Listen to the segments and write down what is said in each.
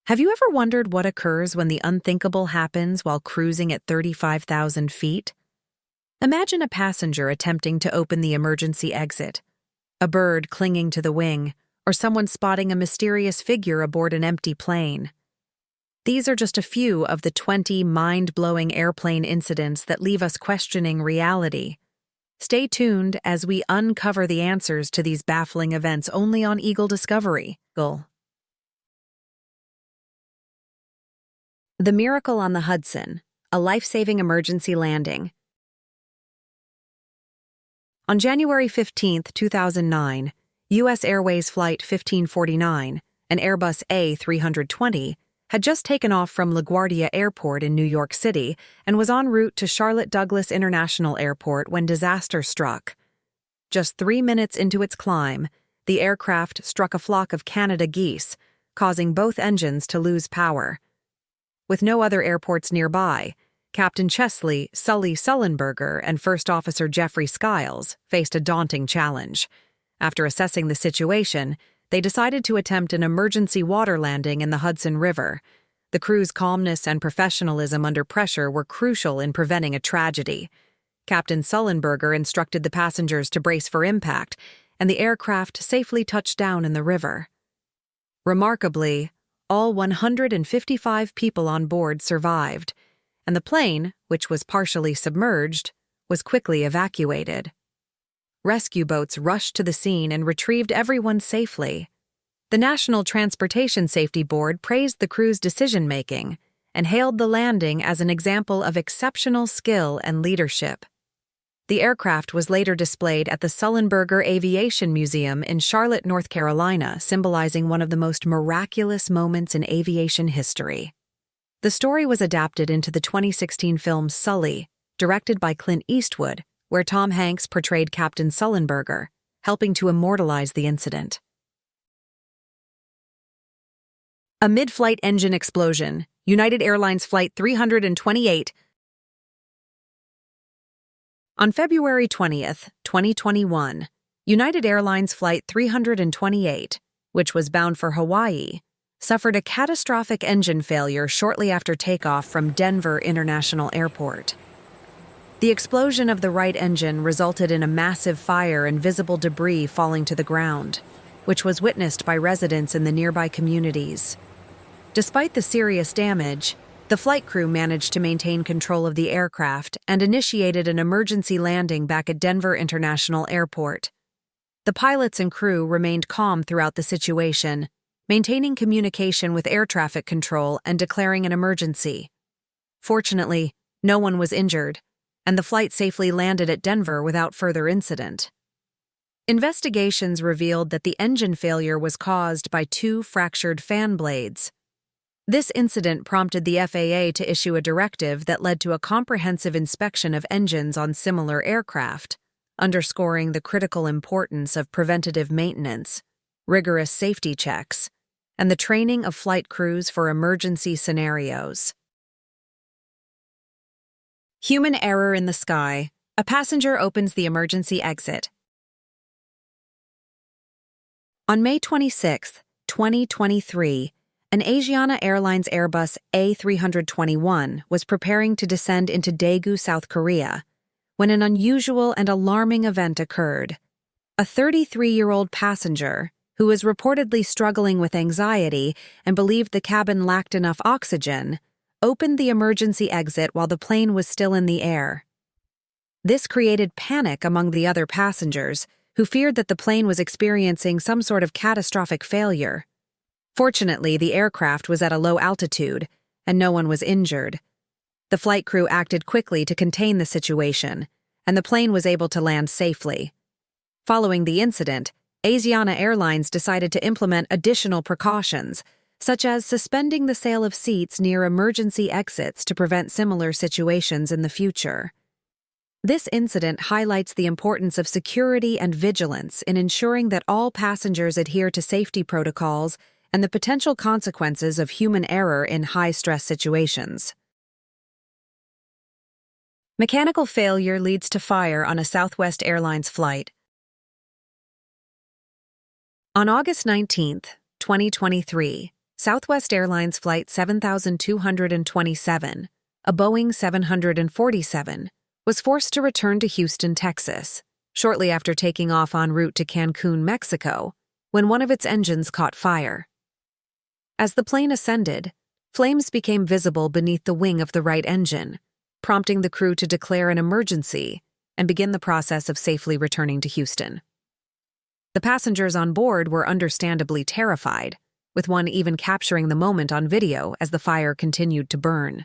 Have you ever wondered what occurs when the unthinkable happens while cruising at 35,000 feet? Imagine a passenger attempting to open the emergency exit, a bird clinging to the wing, or someone spotting a mysterious figure aboard an empty plane. These are just a few of the 20 mind-blowing airplane incidents that leave us questioning reality. Stay tuned as we uncover the answers to these baffling events only on Eagle Discovery. The Miracle on the Hudson, a life-saving emergency landing. On January 15, 2009, U.S. Airways Flight 1549, an Airbus A320, had just taken off from LaGuardia Airport in New York City and was en route to Charlotte Douglas International Airport when disaster struck. Just 3 minutes into its climb, the aircraft struck a flock of Canada geese, causing both engines to lose power. With no other airports nearby, Captain Chesley Sully Sullenberger and First Officer Jeffrey Skiles faced a daunting challenge. After assessing the situation, they decided to attempt an emergency water landing in the Hudson River. The crew's calmness and professionalism under pressure were crucial in preventing a tragedy. Captain Sullenberger instructed the passengers to brace for impact, and the aircraft safely touched down in the river. Remarkably, all 155 people on board survived, and the plane, which was partially submerged, was quickly evacuated. Rescue boats rushed to the scene and retrieved everyone safely. The National Transportation Safety Board praised the crew's decision-making and hailed the landing as an example of exceptional skill and leadership. The aircraft was later displayed at the Sullenberger Aviation Museum in Charlotte, North Carolina, symbolizing one of the most miraculous moments in aviation history. The story was adapted into the 2016 film Sully, directed by Clint Eastwood, where Tom Hanks portrayed Captain Sullenberger, helping to immortalize the incident. A mid-flight engine explosion. United Airlines Flight 328. On February 20, 2021, United Airlines Flight 328, which was bound for Hawaii, suffered a catastrophic engine failure shortly after takeoff from Denver International Airport. The explosion of the right engine resulted in a massive fire and visible debris falling to the ground, which was witnessed by residents in the nearby communities. Despite the serious damage, the flight crew managed to maintain control of the aircraft and initiated an emergency landing back at Denver International Airport. The pilots and crew remained calm throughout the situation, maintaining communication with air traffic control and declaring an emergency. Fortunately, no one was injured, and the flight safely landed at Denver without further incident. Investigations revealed that the engine failure was caused by 2 fractured fan blades. This incident prompted the FAA to issue a directive that led to a comprehensive inspection of engines on similar aircraft, underscoring the critical importance of preventative maintenance, rigorous safety checks, and the training of flight crews for emergency scenarios. Human error in the sky. A passenger opens the emergency exit. On May 26, 2023, an Asiana Airlines Airbus A321 was preparing to descend into Daegu, South Korea, when an unusual and alarming event occurred. A 33-year-old passenger, who was reportedly struggling with anxiety and believed the cabin lacked enough oxygen, opened the emergency exit while the plane was still in the air. This created panic among the other passengers, who feared that the plane was experiencing some sort of catastrophic failure. Fortunately, the aircraft was at a low altitude, and no one was injured. The flight crew acted quickly to contain the situation, and the plane was able to land safely. Following the incident, Asiana Airlines decided to implement additional precautions, such as suspending the sale of seats near emergency exits to prevent similar situations in the future. This incident highlights the importance of security and vigilance in ensuring that all passengers adhere to safety protocols and the potential consequences of human error in high-stress situations. Mechanical failure leads to fire on a Southwest Airlines flight. On August 19, 2023, Southwest Airlines Flight 7227, a Boeing 747, was forced to return to Houston, Texas, shortly after taking off en route to Cancun, Mexico, when one of its engines caught fire. As the plane ascended, flames became visible beneath the wing of the right engine, prompting the crew to declare an emergency and begin the process of safely returning to Houston. The passengers on board were understandably terrified, with one even capturing the moment on video as the fire continued to burn.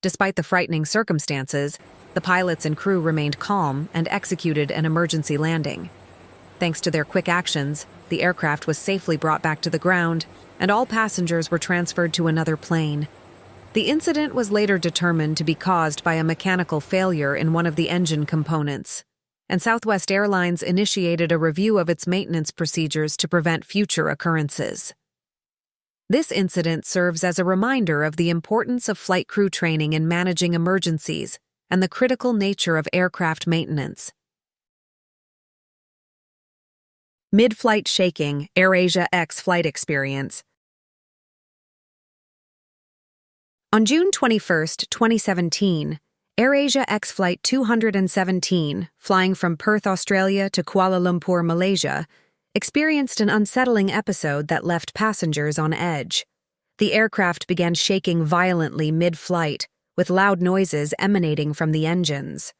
Despite the frightening circumstances, the pilots and crew remained calm and executed an emergency landing. Thanks to their quick actions, the aircraft was safely brought back to the ground, and all passengers were transferred to another plane. The incident was later determined to be caused by a mechanical failure in one of the engine components, and Southwest Airlines initiated a review of its maintenance procedures to prevent future occurrences. This incident serves as a reminder of the importance of flight crew training in managing emergencies and the critical nature of aircraft maintenance. Mid-flight shaking, AirAsia X flight experience. On June 21, 2017, AirAsia X Flight 217, flying from Perth, Australia to Kuala Lumpur, Malaysia, experienced an unsettling episode that left passengers on edge. The aircraft began shaking violently mid-flight, with loud noises emanating from the engines.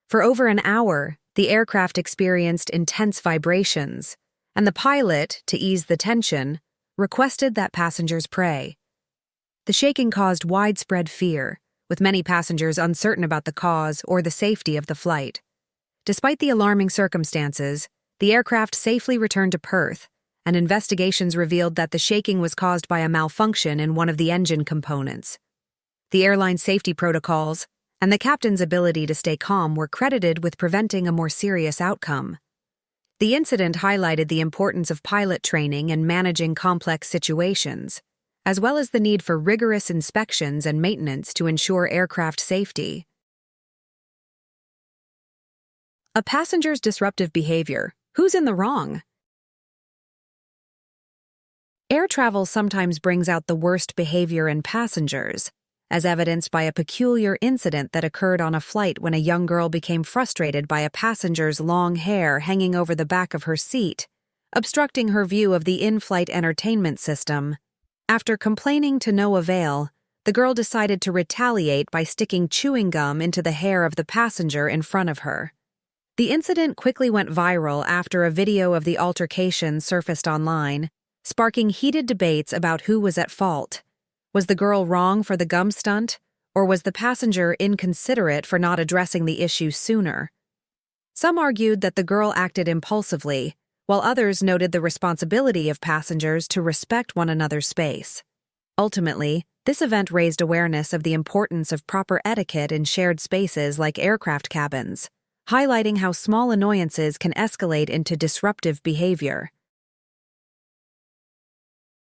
For over an hour, the aircraft experienced intense vibrations, and the pilot, to ease the tension, requested that passengers pray. The shaking caused widespread fear, with many passengers uncertain about the cause or the safety of the flight. Despite the alarming circumstances, the aircraft safely returned to Perth, and investigations revealed that the shaking was caused by a malfunction in one of the engine components. The airline's safety protocols and the captain's ability to stay calm were credited with preventing a more serious outcome. The incident highlighted the importance of pilot training and managing complex situations, as well as the need for rigorous inspections and maintenance to ensure aircraft safety. A passenger's disruptive behavior. Who's in the wrong? Air travel sometimes brings out the worst behavior in passengers, as evidenced by a peculiar incident that occurred on a flight when a young girl became frustrated by a passenger's long hair hanging over the back of her seat, obstructing her view of the in-flight entertainment system. After complaining to no avail, the girl decided to retaliate by sticking chewing gum into the hair of the passenger in front of her. The incident quickly went viral after a video of the altercation surfaced online, sparking heated debates about who was at fault. Was the girl wrong for the gum stunt, or was the passenger inconsiderate for not addressing the issue sooner? Some argued that the girl acted impulsively, while others noted the responsibility of passengers to respect one another's space. Ultimately, this event raised awareness of the importance of proper etiquette in shared spaces like aircraft cabins, highlighting how small annoyances can escalate into disruptive behavior.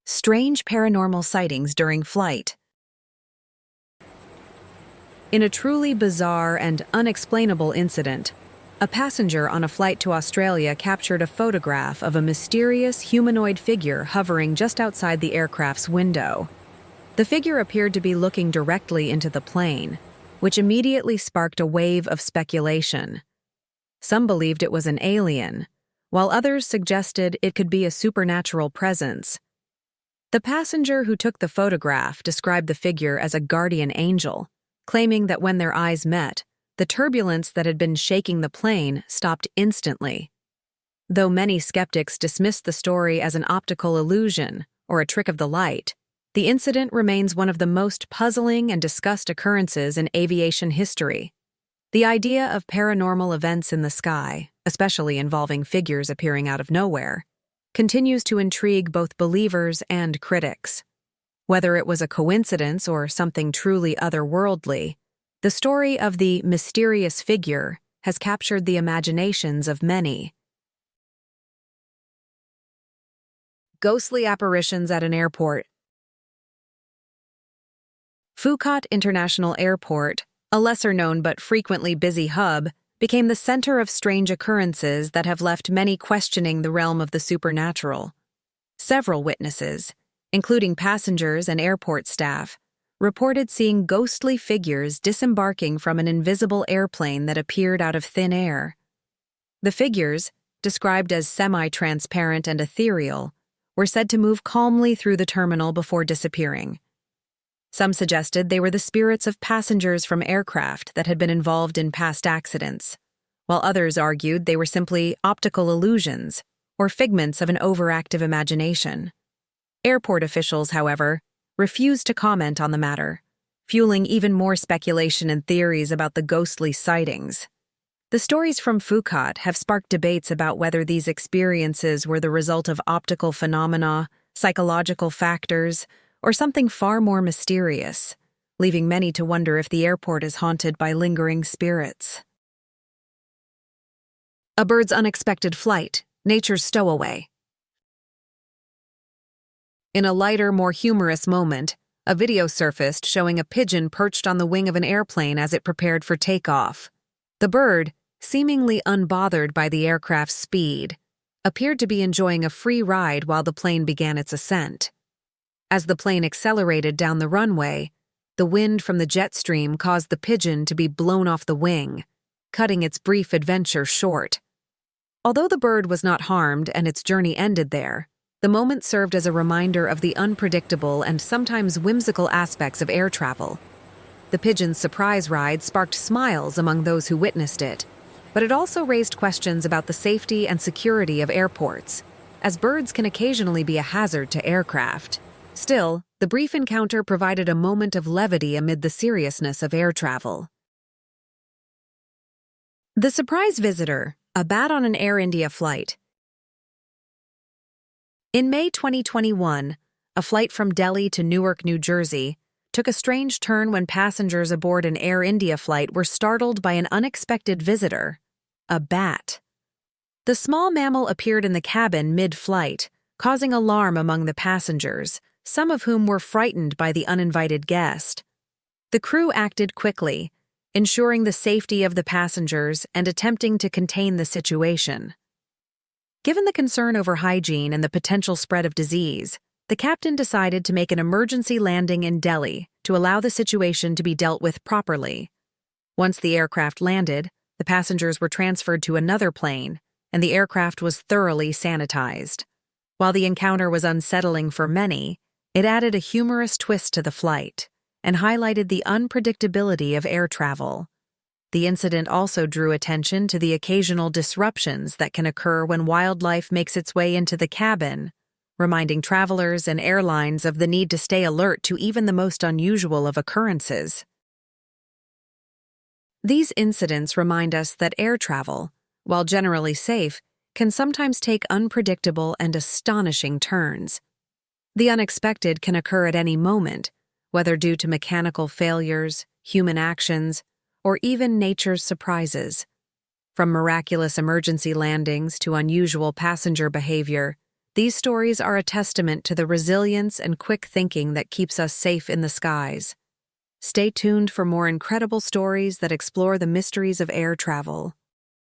Strange paranormal sightings during flight. In a truly bizarre and unexplainable incident, a passenger on a flight to Australia captured a photograph of a mysterious humanoid figure hovering just outside the aircraft's window. The figure appeared to be looking directly into the plane, which immediately sparked a wave of speculation. Some believed it was an alien, while others suggested it could be a supernatural presence. The passenger who took the photograph described the figure as a guardian angel, claiming that when their eyes met, the turbulence that had been shaking the plane stopped instantly. Though many skeptics dismissed the story as an optical illusion or a trick of the light, the incident remains one of the most puzzling and discussed occurrences in aviation history. The idea of paranormal events in the sky, especially involving figures appearing out of nowhere, continues to intrigue both believers and critics. Whether it was a coincidence or something truly otherworldly, the story of the mysterious figure has captured the imaginations of many. Ghostly apparitions at an airport. Phuket International Airport, a lesser-known but frequently busy hub, became the center of strange occurrences that have left many questioning the realm of the supernatural. Several witnesses, including passengers and airport staff, reported seeing ghostly figures disembarking from an invisible airplane that appeared out of thin air. The figures, described as semi-transparent and ethereal, were said to move calmly through the terminal before disappearing. Some suggested they were the spirits of passengers from aircraft that had been involved in past accidents, while others argued they were simply optical illusions or figments of an overactive imagination. Airport officials, however, refused to comment on the matter, fueling even more speculation and theories about the ghostly sightings. The stories from Phuket have sparked debates about whether these experiences were the result of optical phenomena, psychological factors, or something far more mysterious, leaving many to wonder if the airport is haunted by lingering spirits. A bird's unexpected flight, nature's stowaway. In a lighter, more humorous moment, a video surfaced showing a pigeon perched on the wing of an airplane as it prepared for takeoff. The bird, seemingly unbothered by the aircraft's speed, appeared to be enjoying a free ride while the plane began its ascent. As the plane accelerated down the runway, the wind from the jet stream caused the pigeon to be blown off the wing, cutting its brief adventure short. Although the bird was not harmed and its journey ended there, the moment served as a reminder of the unpredictable and sometimes whimsical aspects of air travel. The pigeon's surprise ride sparked smiles among those who witnessed it, but it also raised questions about the safety and security of airports, as birds can occasionally be a hazard to aircraft. Still, the brief encounter provided a moment of levity amid the seriousness of air travel. The surprise visitor, a bat on an Air India flight. In May 2021, a flight from Delhi to Newark, New Jersey, took a strange turn when passengers aboard an Air India flight were startled by an unexpected visitor, a bat. The small mammal appeared in the cabin mid-flight, causing alarm among the passengers, some of whom were frightened by the uninvited guest. The crew acted quickly, ensuring the safety of the passengers and attempting to contain the situation. Given the concern over hygiene and the potential spread of disease, the captain decided to make an emergency landing in Delhi to allow the situation to be dealt with properly. Once the aircraft landed, the passengers were transferred to another plane, and the aircraft was thoroughly sanitized. While the encounter was unsettling for many, it added a humorous twist to the flight and highlighted the unpredictability of air travel. The incident also drew attention to the occasional disruptions that can occur when wildlife makes its way into the cabin, reminding travelers and airlines of the need to stay alert to even the most unusual of occurrences. These incidents remind us that air travel, while generally safe, can sometimes take unpredictable and astonishing turns. The unexpected can occur at any moment, whether due to mechanical failures, human actions, or even nature's surprises. From miraculous emergency landings to unusual passenger behavior, these stories are a testament to the resilience and quick thinking that keeps us safe in the skies. Stay tuned for more incredible stories that explore the mysteries of air travel.